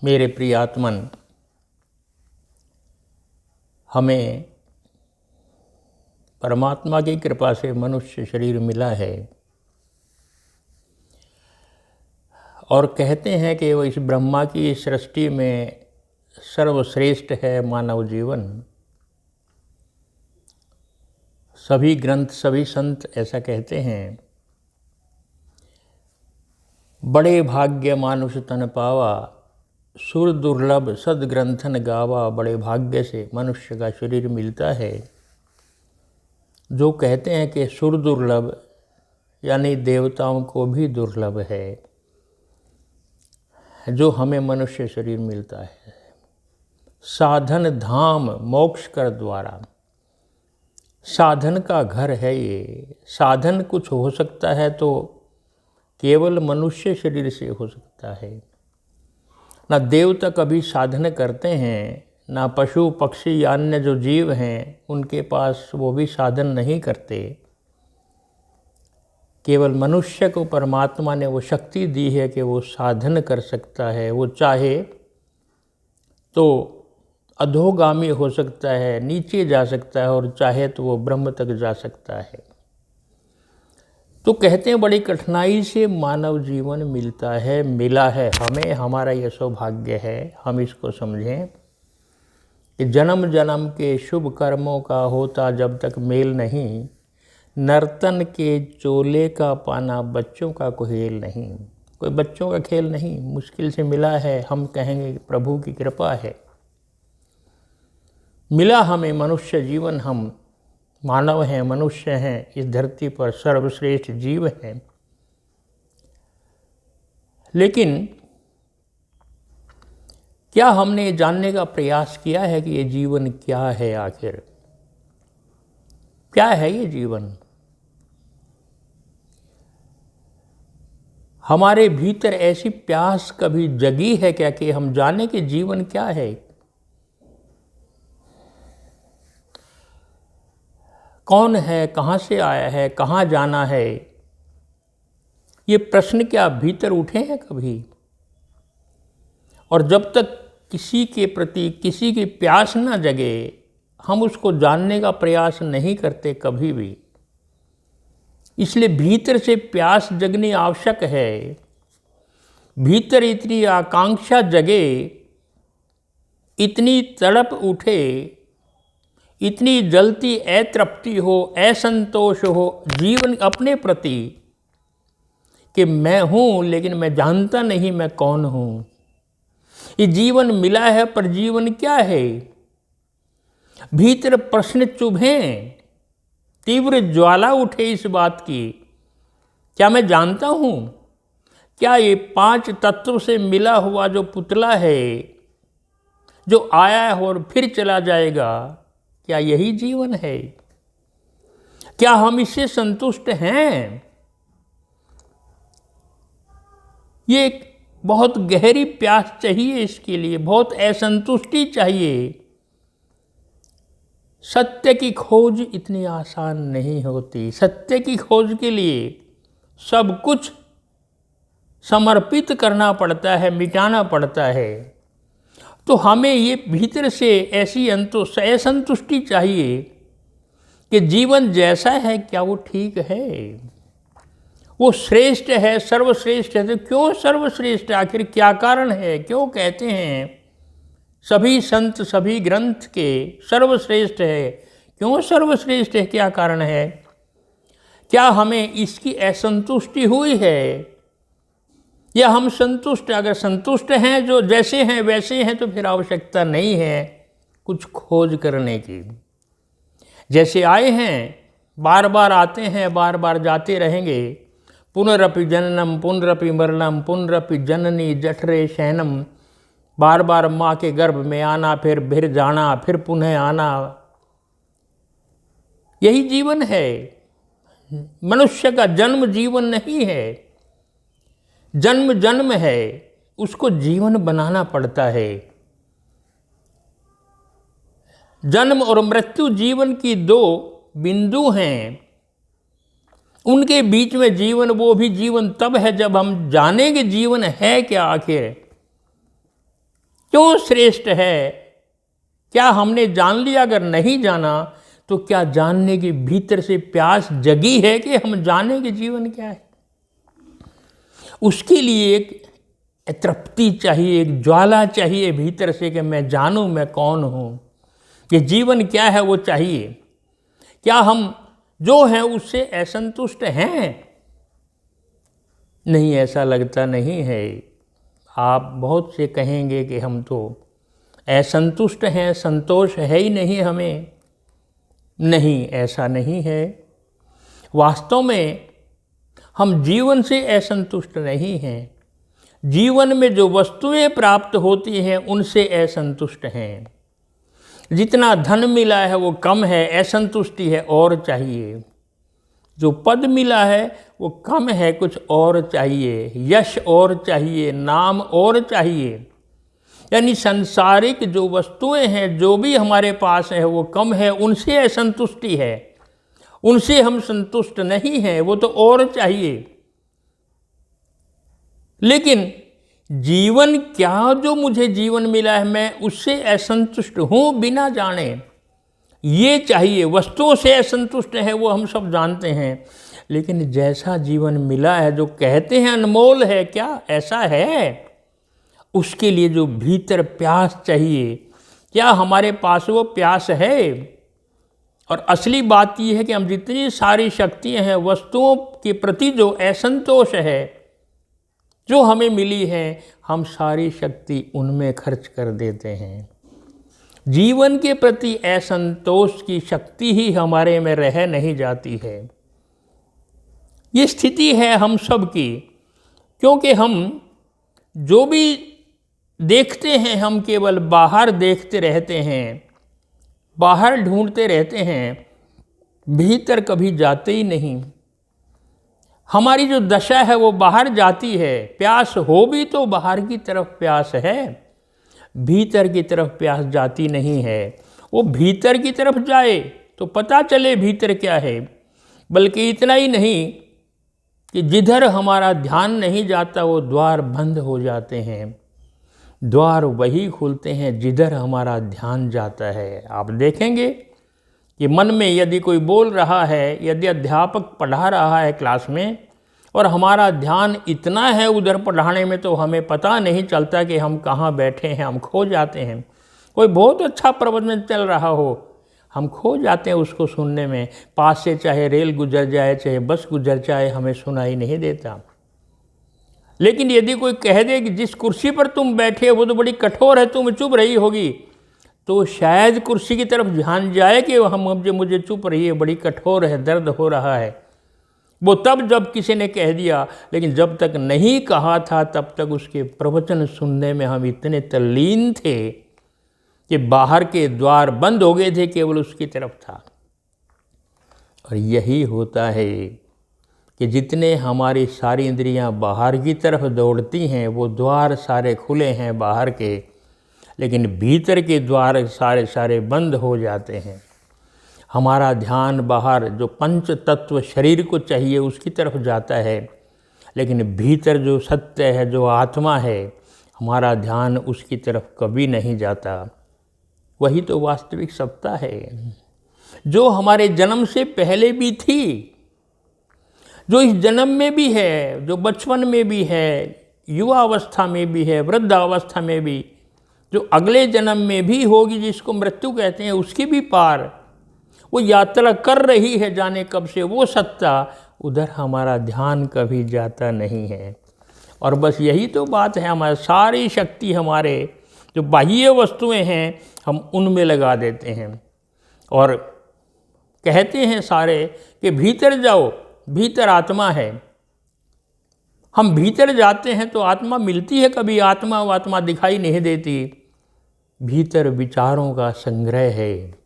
मेरे प्रिय आत्मन, हमें परमात्मा की कृपा से मनुष्य शरीर मिला है और कहते हैं कि वो इस ब्रह्मा की सृष्टि में सर्वश्रेष्ठ है मानव जीवन। सभी ग्रंथ, सभी संत ऐसा कहते हैं। बड़े भाग्य मानुष तन पावा, सुर दुर्लभ सदग्रंथन गावा। बड़े भाग्य से मनुष्य का शरीर मिलता है। जो कहते हैं कि सुर दुर्लभ यानी देवताओं को भी दुर्लभ है जो हमें मनुष्य शरीर मिलता है। साधन धाम मोक्ष कर द्वारा, साधन का घर है ये। साधन कुछ हो सकता है तो केवल मनुष्य शरीर से हो सकता है। ना देवता कभी साधन करते हैं, ना पशु पक्षी या अन्य जो जीव हैं उनके पास वो भी साधन नहीं करते। केवल मनुष्य को परमात्मा ने वो शक्ति दी है कि वो साधन कर सकता है। वो चाहे तो अधोगामी हो सकता है, नीचे जा सकता है, और चाहे तो वो ब्रह्म तक जा सकता है। तो कहते हैं बड़ी कठिनाई से मानव जीवन मिलता है, मिला है हमें। हमारा यह सौभाग्य है, हम इसको समझें कि जन्म जन्म के शुभ कर्मों का होता जब तक मेल नहीं, नर्तन के चोले का पाना बच्चों का खेल नहीं। कोई बच्चों का खेल नहीं, मुश्किल से मिला है। हम कहेंगे प्रभु की कृपा है, मिला हमें मनुष्य जीवन। हम मानव हैं, मनुष्य हैं, इस धरती पर सर्वश्रेष्ठ जीव हैं। लेकिन क्या हमने जानने का प्रयास किया है कि ये जीवन क्या है? आखिर क्या है ये जीवन? हमारे भीतर ऐसी प्यास कभी जगी है क्या कि हम जाने कि जीवन क्या है? कौन है, कहाँ से आया है, कहाँ जाना है? ये प्रश्न क्या भीतर उठे हैं कभी? और जब तक किसी के प्रति किसी की प्यास ना जगे, हम उसको जानने का प्रयास नहीं करते कभी भी। इसलिए भीतर से प्यास जगनी आवश्यक है। भीतर इतनी आकांक्षा जगे, इतनी तड़प उठे, इतनी जलती अतृप्ति हो, असंतोष हो जीवन अपने प्रति कि मैं हूँ लेकिन मैं जानता नहीं मैं कौन हूँ। ये जीवन मिला है पर जीवन क्या है? भीतर प्रश्न चुभें, तीव्र ज्वाला उठे इस बात की, क्या मैं जानता हूँ? क्या ये 5 तत्व से मिला हुआ जो पुतला है, जो आया है और फिर चला जाएगा, क्या यही जीवन है? क्या हम इससे संतुष्ट हैं? ये एक बहुत गहरी प्यास चाहिए इसके लिए, बहुत असंतुष्टि चाहिए। सत्य की खोज इतनी आसान नहीं होती। सत्य की खोज के लिए सब कुछ समर्पित करना पड़ता है, मिटाना पड़ता है। तो हमें ये भीतर से ऐसी असंतुष्टि चाहिए कि जीवन जैसा है क्या वो ठीक है? वो श्रेष्ठ है, सर्वश्रेष्ठ है। तो क्यों सर्वश्रेष्ठ? आखिर क्या कारण है? क्यों कहते हैं सभी संत सभी ग्रंथ के सर्वश्रेष्ठ है? क्यों सर्वश्रेष्ठ है? क्या कारण है? क्या हमें इसकी असंतुष्टि हुई है या हम संतुष्ट? अगर संतुष्ट हैं, जो जैसे हैं वैसे हैं, तो फिर आवश्यकता नहीं है कुछ खोज करने की। जैसे आए हैं, बार बार आते हैं, बार बार जाते रहेंगे। पुनरपि जननम पुनरपि मरणम पुनरपि जननी जठरे शयनम। बार बार माँ के गर्भ में आना, फिर जाना, फिर पुनः आना, यही जीवन है। मनुष्य का जन्म जीवन नहीं है, जन्म जन्म है, उसको जीवन बनाना पड़ता है। जन्म और मृत्यु जीवन की 2 बिंदु हैं। उनके बीच में जीवन, वो भी जीवन तब है जब हम जानेंगे जीवन है क्या आखिर। क्यों श्रेष्ठ है? क्या हमने जान लिया? अगर नहीं जाना तो क्या जानने के भीतर से प्यास जगी है कि हम जाने कि जीवन क्या है? उसके लिए एक तृप्ति चाहिए, एक ज्वाला चाहिए भीतर से कि मैं जानूं मैं कौन हूं, कि जीवन क्या है वो चाहिए। क्या हम जो हैं उससे असंतुष्ट हैं? नहीं, ऐसा लगता नहीं है। आप बहुत से कहेंगे कि हम तो असंतुष्ट हैं, संतोष है ही नहीं हमें। नहीं, ऐसा नहीं है। वास्तव में हम जीवन से असंतुष्ट नहीं हैं। जीवन में जो वस्तुएं प्राप्त होती हैं उनसे असंतुष्ट हैं। जितना धन मिला है वो कम है, असंतुष्टि है, और चाहिए। जो पद मिला है वो कम है, कुछ और चाहिए, यश और चाहिए, नाम और चाहिए। यानी सांसारिक जो वस्तुएं हैं, जो भी हमारे पास है वो कम है, उनसे असंतुष्टि है, उनसे हम संतुष्ट नहीं हैं, वो तो और चाहिए। लेकिन जीवन क्या, जो मुझे जीवन मिला है मैं उससे असंतुष्ट हूँ बिना जाने, ये चाहिए। वस्तुओं से असंतुष्ट है वो हम सब जानते हैं, लेकिन जैसा जीवन मिला है, जो कहते हैं अनमोल है, क्या ऐसा है? उसके लिए जो भीतर प्यास चाहिए, क्या हमारे पास वो प्यास है? और असली बात यह है कि हम जितनी सारी शक्तियां हैं, वस्तुओं के प्रति जो असंतोष है जो हमें मिली है, हम सारी शक्ति उनमें खर्च कर देते हैं। जीवन के प्रति असंतोष की शक्ति ही हमारे में रह नहीं जाती है। ये स्थिति है हम सब की, क्योंकि हम जो भी देखते हैं हम केवल बाहर देखते रहते हैं, बाहर ढूंढते रहते हैं, भीतर कभी जाते ही नहीं। हमारी जो दशा है वो बाहर जाती है। प्यास हो भी तो बाहर की तरफ प्यास है, भीतर की तरफ प्यास जाती नहीं है। वो भीतर की तरफ जाए तो पता चले भीतर क्या है। बल्कि इतना ही नहीं कि जिधर हमारा ध्यान नहीं जाता वो द्वार बंद हो जाते हैं। द्वार वही खुलते हैं जिधर हमारा ध्यान जाता है। आप देखेंगे कि मन में यदि कोई बोल रहा है, यदि अध्यापक पढ़ा रहा है क्लास में और हमारा ध्यान इतना है उधर पढ़ाने में, तो हमें पता नहीं चलता कि हम कहाँ बैठे हैं, हम खो जाते हैं। कोई बहुत अच्छा प्रवचन चल रहा हो, हम खो जाते हैं उसको सुनने में। पास से चाहे रेल गुजर जाए, चाहे बस गुजर जाए, हमें सुनाई नहीं देता। लेकिन यदि कोई कह दे कि जिस कुर्सी पर तुम बैठे हो वो तो बड़ी कठोर है, तुम चुप रही होगी, तो शायद कुर्सी की तरफ ध्यान जाए कि मुझे चुप रही है, बड़ी कठोर है, दर्द हो रहा है। वो तब जब किसी ने कह दिया, लेकिन जब तक नहीं कहा था तब तक उसके प्रवचन सुनने में हम इतने तल्लीन थे कि बाहर के द्वार बंद हो गए थे, केवल उसकी तरफ था। और यही होता है कि जितने हमारी सारी इंद्रियां बाहर की तरफ दौड़ती हैं, वो द्वार सारे खुले हैं बाहर के, लेकिन भीतर के द्वार सारे बंद हो जाते हैं। हमारा ध्यान बाहर जो पंच तत्व शरीर को चाहिए उसकी तरफ जाता है, लेकिन भीतर जो सत्य है, जो आत्मा है, हमारा ध्यान उसकी तरफ कभी नहीं जाता। वही तो वास्तविक सत्ता है, जो हमारे जन्म से पहले भी थी, जो इस जन्म में भी है, जो बचपन में भी है, युवा अवस्था में भी है, वृद्ध अवस्था में भी, जो अगले जन्म में भी होगी, जिसको मृत्यु कहते हैं, उसकी भी पार वो यात्रा कर रही है जाने कब से। वो सत्ता, उधर हमारा ध्यान कभी जाता नहीं है। और बस यही तो बात है, हमारी सारी शक्ति, हमारे जो बाह्य वस्तुएं हैं, हम उनमें लगा देते हैं और कहते हैं सारे कि भीतर जाओ, भीतर आत्मा है। हम भीतर जाते हैं तो आत्मा मिलती है, कभी आत्मा दिखाई नहीं देती। भीतर विचारों का संग्रह है।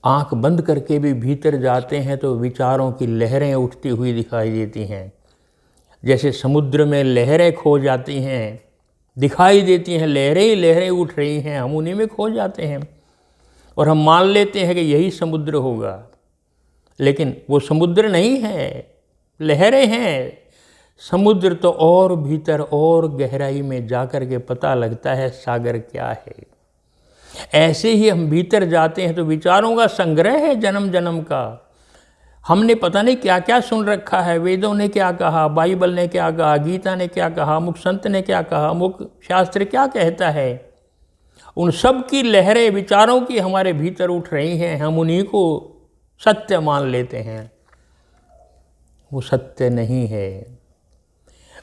आंख बंद करके भी भीतर जाते हैं तो विचारों की लहरें उठती हुई दिखाई देती हैं। जैसे समुद्र में लहरें खो जाती हैं, दिखाई देती हैं, लहरें ही लहरें उठ रही हैं, हम उन्हीं में खो जाते हैं और हम मान लेते हैं कि यही समुद्र होगा। लेकिन वो समुद्र नहीं है, लहरें हैं। समुद्र तो और भीतर और गहराई में जाकर के पता लगता है सागर क्या है। ऐसे ही हम भीतर जाते हैं तो विचारों का संग्रह है जन्म जन्म का। हमने पता नहीं क्या क्या सुन रखा है, वेदों ने क्या कहा, बाइबल ने क्या कहा, गीता ने क्या कहा, मुख संत ने क्या कहा, मुख शास्त्र क्या कहता है। उन सब की लहरें विचारों की हमारे भीतर उठ रही हैं, हम उन्हीं को सत्य मान लेते हैं। वो सत्य नहीं है।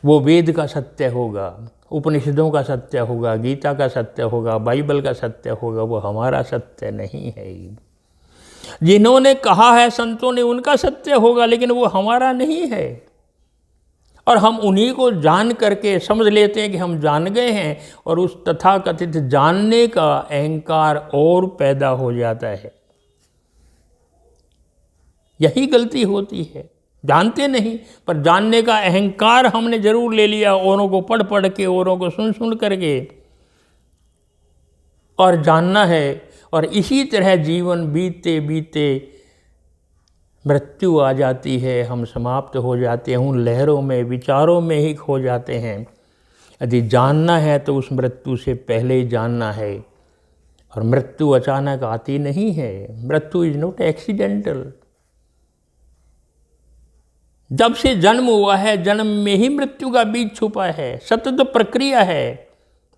वो वेद का सत्य होगा, उपनिषदों का सत्य होगा, गीता का सत्य होगा, बाइबल का सत्य होगा, वो हमारा सत्य नहीं है। जिन्होंने कहा है संतों ने उनका सत्य होगा, लेकिन वो हमारा नहीं है। और हम उन्हीं को जान करके समझ लेते हैं कि हम जान गए हैं, और उस तथाकथित जानने का अहंकार और पैदा हो जाता है। यही गलती होती है, जानते नहीं पर जानने का अहंकार हमने जरूर ले लिया, औरों को पढ़ पढ़ के, औरों को सुन सुन करके, और जानना है। और इसी तरह जीवन बीतते बीतते मृत्यु आ जाती है, हम समाप्त हो जाते हैं, उन लहरों में, विचारों में ही खो जाते हैं। यदि जानना है तो उस मृत्यु से पहले ही जानना है। और मृत्यु अचानक आती नहीं है। मृत्यु इज नॉट एक्सीडेंटल। जब से जन्म हुआ है, जन्म में ही मृत्यु का बीज छुपा है। सतत प्रक्रिया है।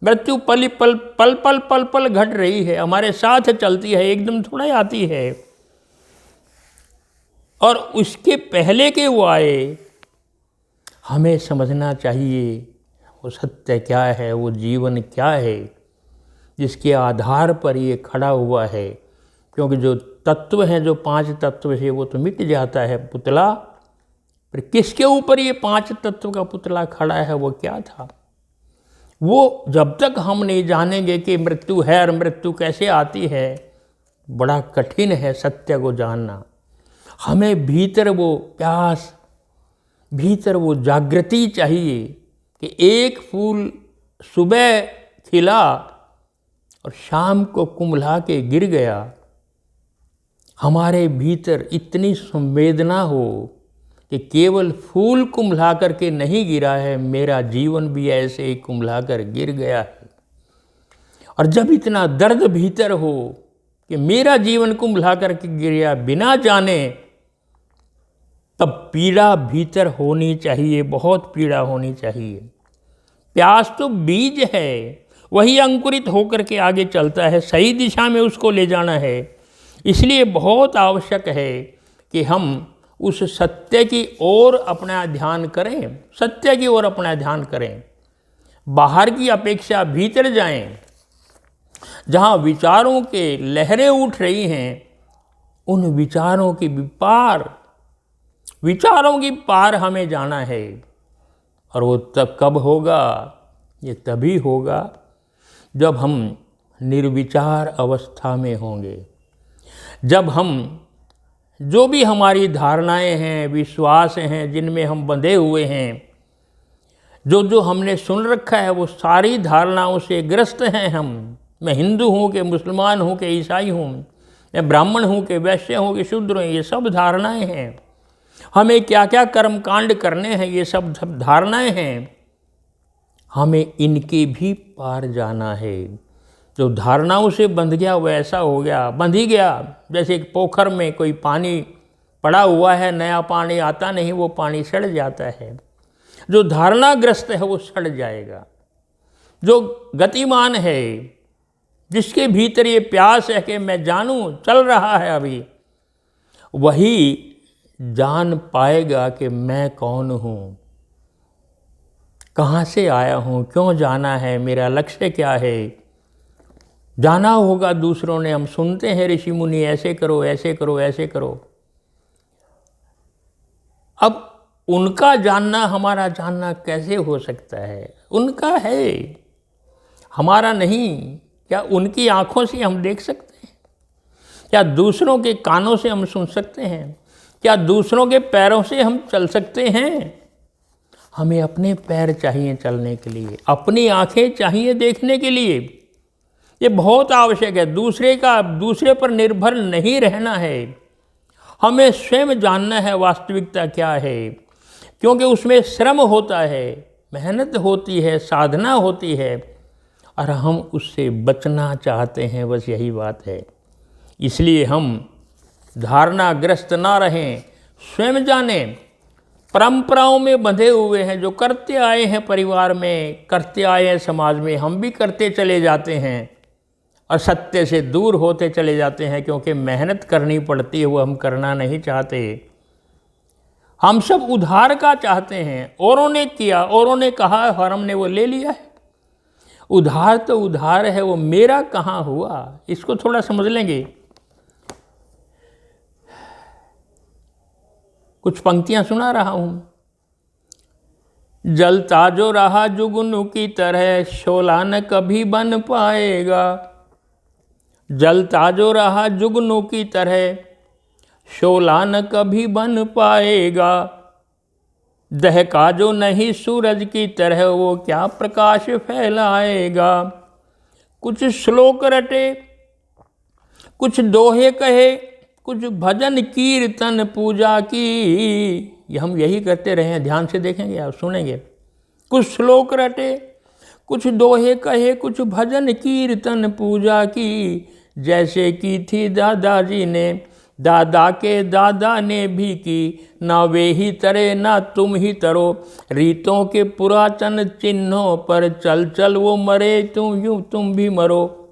मृत्यु पल पल पल पल पल पल घट रही है, हमारे साथ चलती है, एकदम थोड़ा ही आती है। और उसके पहले के वो आए, हमें समझना चाहिए वो सत्य क्या है, वो जीवन क्या है, जिसके आधार पर ये खड़ा हुआ है। क्योंकि जो तत्व हैं, जो 5 तत्व है, वो तो मिट जाता है पुतला। फिर किसके ऊपर ये 5 तत्व का पुतला खड़ा है, वो क्या था? वो जब तक हम नहीं जानेंगे कि मृत्यु है और मृत्यु कैसे आती है, बड़ा कठिन है सत्य को जानना। हमें भीतर वो प्यास, भीतर वो जागृति चाहिए कि एक फूल सुबह खिला और शाम को कुम्हला के गिर गया। हमारे भीतर इतनी संवेदना हो कि केवल फूल कुम्हला करके नहीं गिरा है, मेरा जीवन भी ऐसे ही कुम्हला कर गिर गया है। और जब इतना दर्द भीतर हो कि मेरा जीवन कुम्हला करके गिरा बिना जाने, तब पीड़ा भीतर होनी चाहिए, बहुत पीड़ा होनी चाहिए। प्यास तो बीज है, वही अंकुरित होकर के आगे चलता है, सही दिशा में उसको ले जाना है। इसलिए बहुत आवश्यक है कि हम उस सत्य की ओर अपना ध्यान करें, सत्य की ओर अपना ध्यान करें, बाहर की अपेक्षा भीतर जाएं। जहाँ विचारों के लहरें उठ रही हैं, उन विचारों की विचारों की पार हमें जाना है। और वो तब कब होगा? ये तभी होगा जब हम निर्विचार अवस्था में होंगे। जब हम जो भी हमारी धारणाएं हैं, विश्वास हैं, जिनमें हम बंधे हुए हैं, जो जो हमने सुन रखा है, वो सारी धारणाओं से ग्रस्त हैं हम। मैं हिंदू हूँ कि मुसलमान हूँ कि ईसाई हूँ, मैं ब्राह्मण हूँ कि वैश्य हूँ कि शूद्र हूँ, ये सब धारणाएं हैं। हमें क्या क्या कर्म कांड करने हैं, ये सब धारणाएं हैं। हमें इनके भी पार जाना है। जो धारणाओं से बंध गया वो ऐसा हो गया, बंध ही गया। जैसे एक पोखर में कोई पानी पड़ा हुआ है, नया पानी आता नहीं, वो पानी सड़ जाता है। जो धारणाग्रस्त है वो सड़ जाएगा। जो गतिमान है, जिसके भीतर ये प्यास है कि मैं जानूं, चल रहा है अभी, वही जान पाएगा कि मैं कौन हूँ, कहाँ से आया हूँ, क्यों जाना है, मेरा लक्ष्य क्या है। जाना होगा दूसरों ने, हम सुनते हैं ऋषि मुनि ऐसे करो, ऐसे करो, ऐसे करो। अब उनका जानना हमारा जानना कैसे हो सकता है? उनका है, हमारा नहीं। क्या उनकी आँखों से हम देख सकते हैं? क्या दूसरों के कानों से हम सुन सकते हैं? क्या दूसरों के पैरों से हम चल सकते हैं? हमें अपने पैर चाहिए चलने के लिए, अपनी आँखें चाहिए देखने के लिए। ये बहुत आवश्यक है। दूसरे पर निर्भर नहीं रहना है। हमें स्वयं जानना है वास्तविकता क्या है। क्योंकि उसमें श्रम होता है, मेहनत होती है, साधना होती है, और हम उससे बचना चाहते हैं, बस यही बात है। इसलिए हम धारणाग्रस्त ना रहें, स्वयं जानें। परंपराओं में बंधे हुए हैं, जो करते आए हैं परिवार में, करते आए हैं समाज में, हम भी करते चले जाते हैं और सत्य से दूर होते चले जाते हैं, क्योंकि मेहनत करनी पड़ती है, वो हम करना नहीं चाहते। हम सब उधार का चाहते हैं, औरों ने किया, औरों ने कहा और हमने वो ले लिया है। उधार तो उधार है, वो मेरा कहाँ हुआ, इसको थोड़ा समझ लेंगे। कुछ पंक्तियां सुना रहा हूं। जलता जो रहा जुगनू की तरह, शोला न कभी बन पाएगा। जलता जो रहा जुगनू की तरह, शोला न कभी बन पाएगा। दहका जो नहीं सूरज की तरह, वो क्या प्रकाश फैलाएगा। कुछ श्लोक रटे, कुछ दोहे कहे, कुछ भजन कीर्तन पूजा की। ये हम यही करते रहे हैं, ध्यान से देखेंगे आप, सुनेंगे। कुछ श्लोक रटे, कुछ दोहे कहे, कुछ भजन कीर्तन पूजा की। जैसे की थी दादाजी ने, दादा के दादा ने भी की। ना वे ही तरे ना तुम ही तरो, रीतों के पुरातन चिन्हों पर चल चल वो मरे, तुम यूं तुम भी मरो।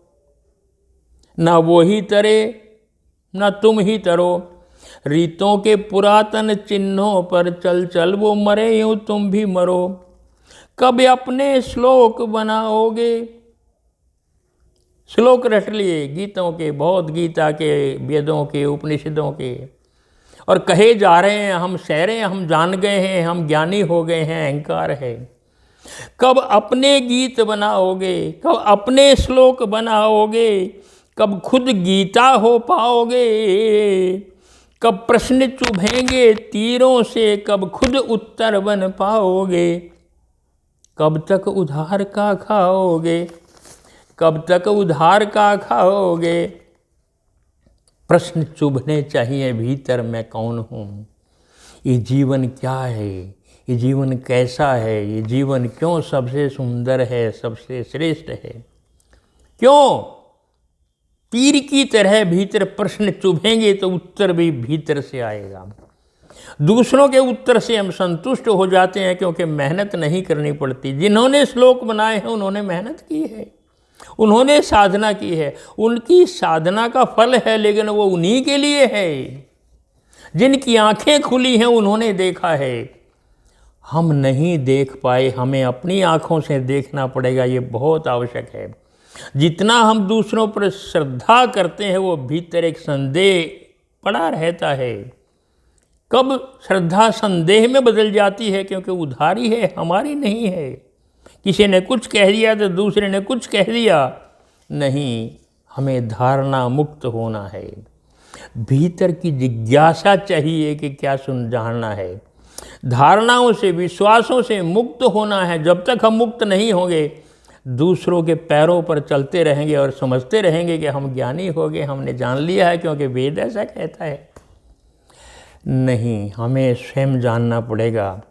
ना वो ही तरे ना तुम ही तरो, रीतों के पुरातन चिन्हों पर चल चल वो मरे, यूं तुम भी मरो। कब अपने श्लोक बनाओगे। श्लोक रट लिए गीतों के, बहुत गीता के, वेदों के, उपनिषदों के, और कहे जा रहे हैं हम सहरे, हम जान गए हैं, हम ज्ञानी हो गए हैं, अहंकार है। कब अपने गीत बनाओगे, कब अपने श्लोक बनाओगे, कब खुद गीता हो पाओगे। कब प्रश्न चुभेंगे तीरों से, कब खुद उत्तर बन पाओगे। कब तक उधार का खाओगे, कब तक उधार का खाओगे। प्रश्न चुभने चाहिए भीतर, मैं कौन हूँ, ये जीवन क्या है, ये जीवन कैसा है, ये जीवन क्यों सबसे सुंदर है, सबसे श्रेष्ठ है। क्यों तीर की तरह भीतर प्रश्न चुभेंगे तो उत्तर भी भीतर से आएगा। दूसरों के उत्तर से हम संतुष्ट हो जाते हैं, क्योंकि मेहनत नहीं करनी पड़ती। जिन्होंने श्लोक बनाए हैं उन्होंने मेहनत की है, उन्होंने साधना की है, उनकी साधना का फल है, लेकिन वो उन्हीं के लिए है। जिनकी आंखें खुली हैं उन्होंने देखा है, हम नहीं देख पाए, हमें अपनी आंखों से देखना पड़ेगा, ये बहुत आवश्यक है। जितना हम दूसरों पर श्रद्धा करते हैं, वो भीतर एक संदेह पड़ा रहता है। कब श्रद्धा संदेह में बदल जाती है, क्योंकि उधारी है, हमारी नहीं है। किसी ने कुछ कह दिया तो दूसरे ने कुछ कह दिया, नहीं, हमें धारणा मुक्त होना है। भीतर की जिज्ञासा चाहिए कि क्या जानना है। धारणाओं से, विश्वासों से मुक्त होना है। जब तक हम मुक्त नहीं होंगे, दूसरों के पैरों पर चलते रहेंगे और समझते रहेंगे कि हम ज्ञानी हो गए, हमने जान लिया है, क्योंकि वेद ऐसा कहता है। नहीं, हमें स्वयं जानना पड़ेगा,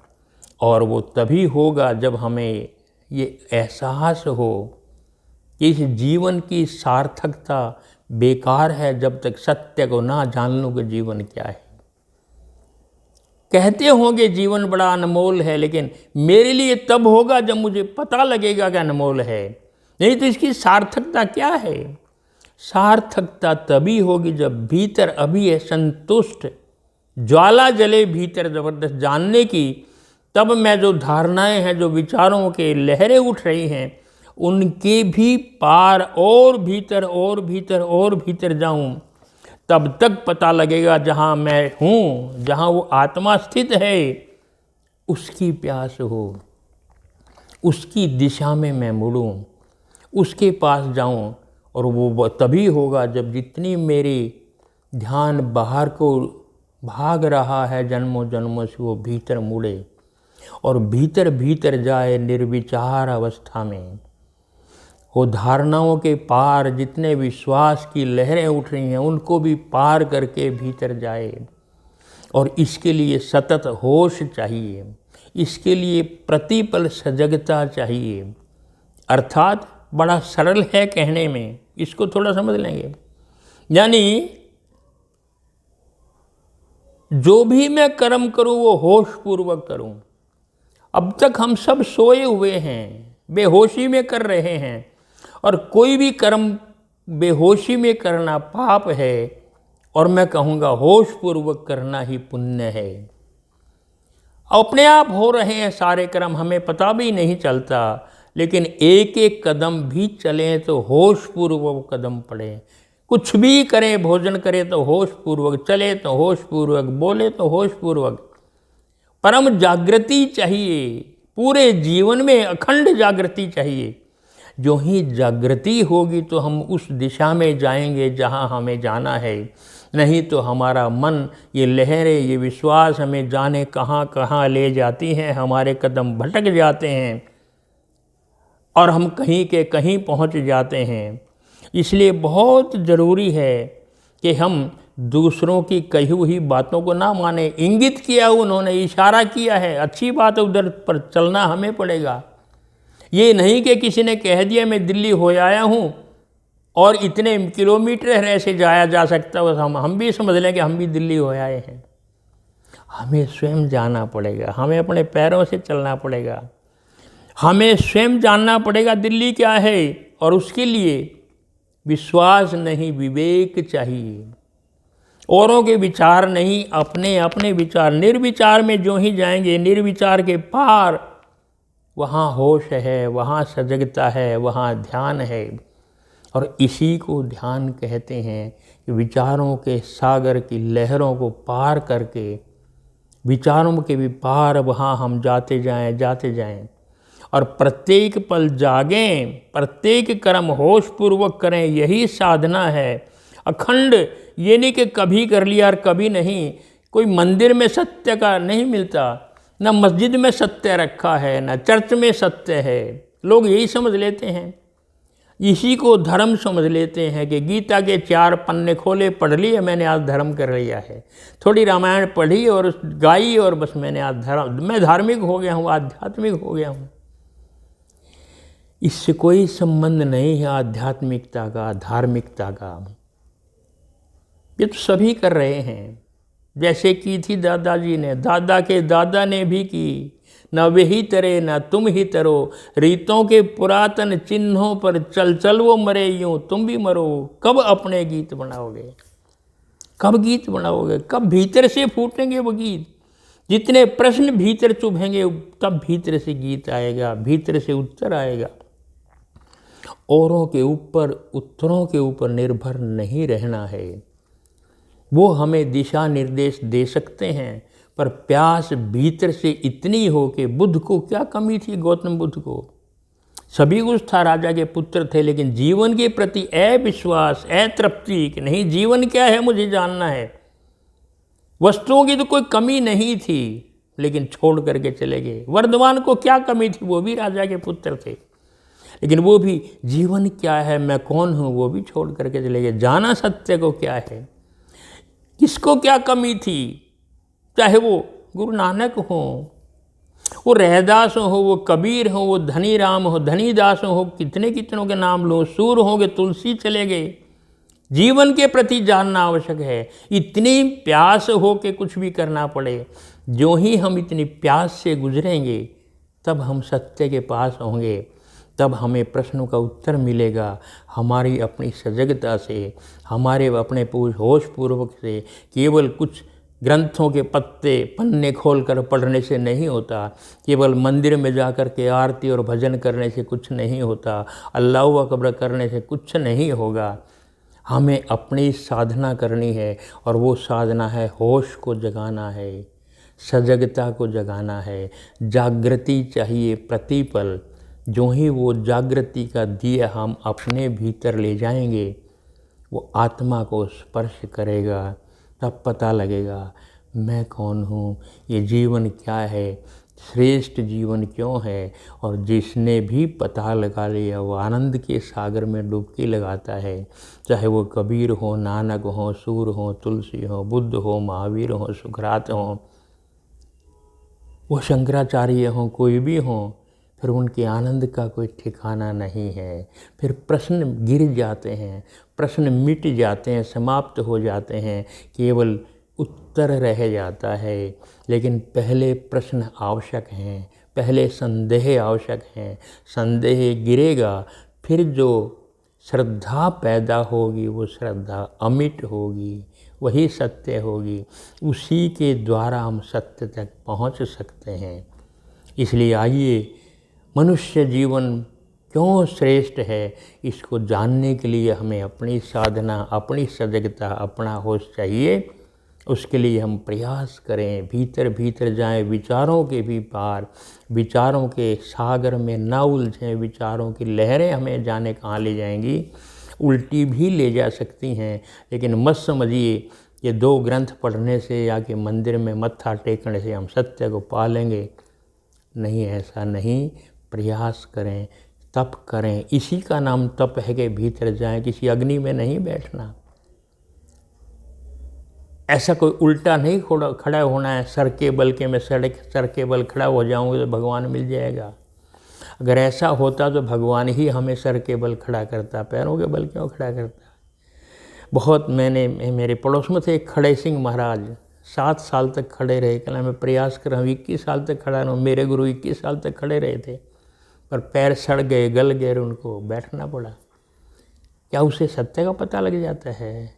और वो तभी होगा जब हमें ये एहसास हो कि इस जीवन की सार्थकता बेकार है जब तक सत्य को ना जान लूँ कि जीवन क्या है। कहते होंगे जीवन बड़ा अनमोल है, लेकिन मेरे लिए तब होगा जब मुझे पता लगेगा कि अनमोल है। नहीं तो इसकी सार्थकता क्या है। सार्थकता तभी होगी जब भीतर अभी है संतुष्ट, ज्वाला जले भीतर ज़बरदस्त जानने की। तब मैं जो धारणाएं हैं, जो विचारों के लहरें उठ रही हैं, उनके भी पार और भीतर और भीतर और भीतर जाऊं, तब तक पता लगेगा जहाँ मैं हूँ, जहाँ वो आत्मा स्थित है, उसकी प्यास हो, उसकी दिशा में मैं मुड़ूँ, उसके पास जाऊँ। और वो तभी होगा जब जितनी मेरी ध्यान बाहर को भाग रहा है जन्मों जन्मों से, वो भीतर मुड़े और भीतर भीतर जाए निर्विचार अवस्था में। वो धारणाओं के पार जितने विश्वास की लहरें उठ रही हैं, उनको भी पार करके भीतर जाए। और इसके लिए सतत होश चाहिए। इसके लिए प्रतिपल सजगता चाहिए। अर्थात बड़ा सरल है कहने में, इसको थोड़ा समझ लेंगे। यानी जो भी मैं कर्म करूं वो होश पूर्वक करूं। अब तक हम सब सोए हुए हैं, बेहोशी में कर रहे हैं, और कोई भी कर्म बेहोशी में करना पाप है, और मैं कहूँगा होश पूर्वक करना ही पुण्य है। अपने आप हो रहे हैं सारे कर्म, हमें पता भी नहीं चलता, लेकिन एक एक कदम भी चलें तो होश पूर्वक कदम पड़े। कुछ भी करें, भोजन करें तो होश पूर्वक, चले तो होश पूर्वक, बोले तो होश पूर्वक। परम जागृति चाहिए, पूरे जीवन में अखंड जागृति चाहिए। जो ही जागृति होगी तो हम उस दिशा में जाएंगे जहाँ हमें जाना है। नहीं तो हमारा मन, ये लहरें, ये विश्वास हमें जाने कहाँ कहाँ ले जाती हैं, हमारे कदम भटक जाते हैं और हम कहीं के कहीं पहुँच जाते हैं। इसलिए बहुत ज़रूरी है कि हम दूसरों की कही हुई बातों को ना माने। इंगित किया, उन्होंने इशारा किया है, अच्छी बात है, उधर पर चलना हमें पड़ेगा। ये नहीं कि किसी ने कह दिया मैं दिल्ली हो आया हूँ और इतने किलोमीटर ऐसे जाया जा सकता है, हम भी समझ लें कि हम भी दिल्ली हो आए हैं। हमें स्वयं जाना पड़ेगा, हमें अपने पैरों से चलना पड़ेगा, हमें स्वयं जानना पड़ेगा दिल्ली क्या है। और उसके लिए विश्वास नहीं, विवेक चाहिए। औरों के विचार नहीं, अपने अपने विचार। निर्विचार में जो ही जाएंगे, निर्विचार के पार, वहाँ होश है, वहाँ सजगता है, वहाँ ध्यान है। और इसी को ध्यान कहते हैं कि विचारों के सागर की लहरों को पार करके, विचारों के भी पार वहाँ हम जाते जाएं, जाते जाएं। और प्रत्येक पल जागें, प्रत्येक कर्म होश पूर्वक करें, यही साधना है अखंड। ये नहीं कि कभी कर लिया और कभी नहीं। कोई मंदिर में सत्य का नहीं मिलता, न मस्जिद में सत्य रखा है, न चर्च में सत्य है। लोग यही समझ लेते हैं, इसी को धर्म समझ लेते हैं कि गीता के 4 पन्ने खोले, पढ़ लिए, मैंने आज धर्म कर लिया है। थोड़ी रामायण पढ़ी और गाई और बस मैंने आज मैं धार्मिक हो गया हूँ, आध्यात्मिक हो गया हूँ। इससे कोई संबंध नहीं है आध्यात्मिकता का, धार्मिकता का। ये तो सभी कर रहे हैं। जैसे की थी दादाजी ने, दादा के दादा ने भी की। न वे ही तरे न तुम ही तरो, रीतों के पुरातन चिन्हों पर चल चल वो मरे यूं तुम भी मरो। कब अपने गीत बनाओगे, कब गीत बनाओगे, कब भीतर से फूटेंगे वो गीत। जितने प्रश्न भीतर चुभेंगे तब भीतर से गीत आएगा, भीतर से उत्तर आएगा। औरों के ऊपर, उत्तरों के ऊपर निर्भर नहीं रहना है। वो हमें दिशा निर्देश दे सकते हैं, पर प्यास भीतर से इतनी हो कि बुद्ध को क्या कमी थी, गौतम बुद्ध को सभी कुछ था, राजा के पुत्र थे, लेकिन जीवन के प्रति अविश्वास, अतृप्ति कि नहीं जीवन क्या है मुझे जानना है। वस्तुओं की तो कोई कमी नहीं थी, लेकिन छोड़ करके चले गए। वर्धमान को क्या कमी थी, वो भी राजा के पुत्र थे, लेकिन वो भी जीवन क्या है, मैं कौन हूँ, वो भी छोड़ करके चले गए। जाना सत्य को क्या है, किसको क्या कमी थी, चाहे वो गुरु नानक हो, वो रहदास हो, वो कबीर हो, वो धनी राम हो, धनीदास हो, कितने कितनों के नाम लो, सूर हो गए, तुलसी चले गए। जीवन के प्रति जानना आवश्यक है। इतनी प्यास हो के कुछ भी करना पड़े, जो ही हम इतनी प्यास से गुजरेंगे तब हम सत्य के पास होंगे, तब हमें प्रश्नों का उत्तर मिलेगा। हमारी अपनी सजगता से, हमारे अपने होश पूर्वक से, केवल कुछ ग्रंथों के पन्ने खोलकर पढ़ने से नहीं होता, केवल मंदिर में जाकर के आरती और भजन करने से कुछ नहीं होता, अल्लाह अकबर करने से कुछ नहीं होगा। हमें अपनी साधना करनी है, और वो साधना है होश को जगाना है, सजगता को जगाना है। जागृति चाहिए प्रतिपल। जो ही वो जागृति का दिया हम अपने भीतर ले जाएंगे, वो आत्मा को स्पर्श करेगा, तब पता लगेगा मैं कौन हूँ, ये जीवन क्या है, श्रेष्ठ जीवन क्यों है। और जिसने भी पता लगा लिया वो आनंद के सागर में डुबकी लगाता है। चाहे वो कबीर हो, नानक हो, सूर हो, तुलसी हो, बुद्ध हो, महावीर हो, सुकरात हो, वो शंकराचार्य हों, कोई भी हों, फिर उनके आनंद का कोई ठिकाना नहीं है। फिर प्रश्न गिर जाते हैं, प्रश्न मिट जाते हैं, समाप्त हो जाते हैं, केवल उत्तर रह जाता है। लेकिन पहले प्रश्न आवश्यक हैं, पहले संदेह आवश्यक हैं। संदेह गिरेगा, फिर जो श्रद्धा पैदा होगी वो श्रद्धा अमिट होगी, वही सत्य होगी। उसी के द्वारा हम सत्य तक पहुंच सकते हैं। इसलिए आइए, मनुष्य जीवन क्यों श्रेष्ठ है, इसको जानने के लिए हमें अपनी साधना, अपनी सजगता, अपना होश चाहिए। उसके लिए हम प्रयास करें, भीतर भीतर जाएं, विचारों के भी पार, विचारों के सागर में ना उलझें। विचारों की लहरें हमें जाने कहाँ ले जाएंगी, उल्टी भी ले जा सकती हैं। लेकिन मत समझिए कि 2 ग्रंथ पढ़ने से या कि मंदिर में मत्था टेकने से हम सत्य को पा लेंगे। नहीं, ऐसा नहीं। प्रयास करें, तप करें। इसी का नाम तप है कि भीतर जाएं, किसी अग्नि में नहीं बैठना। ऐसा कोई उल्टा नहीं खड़ा होना है, सर के बल के मैं सर के बल खड़ा हो जाऊंगा तो भगवान मिल जाएगा। अगर ऐसा होता तो भगवान ही हमें सर के बल खड़ा करता, पैरों के बल क्यों खड़ा करता। बहुत मेरे पड़ोस में थे एक खड़े सिंह महाराज, 7 साल तक खड़े रहे। कहना मैं प्रयास कर रहा हूँ 21 साल तक खड़ा रहूँ। मेरे गुरु 21 साल तक खड़े रहे थे, पर पैर सड़ गए, गल गए, उनको बैठना पड़ा। क्या उसे सत्य का पता लग जाता है?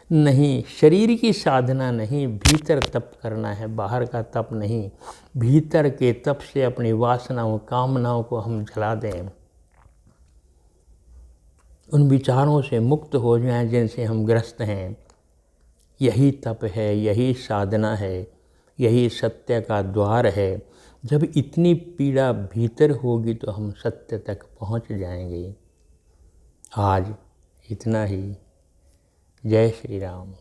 नहीं। शरीर की साधना नहीं, भीतर तप करना है, बाहर का तप नहीं। भीतर के तप से अपनी वासनाओं, कामनाओं को हम जला दें, उन विचारों से मुक्त हो जाएं जिनसे हम ग्रस्त हैं। यही तप है, यही साधना है, यही सत्य का द्वार है। जब इतनी पीड़ा भीतर होगी तो हम सत्य तक पहुंच जाएंगे। आज इतना ही। जय श्री राम।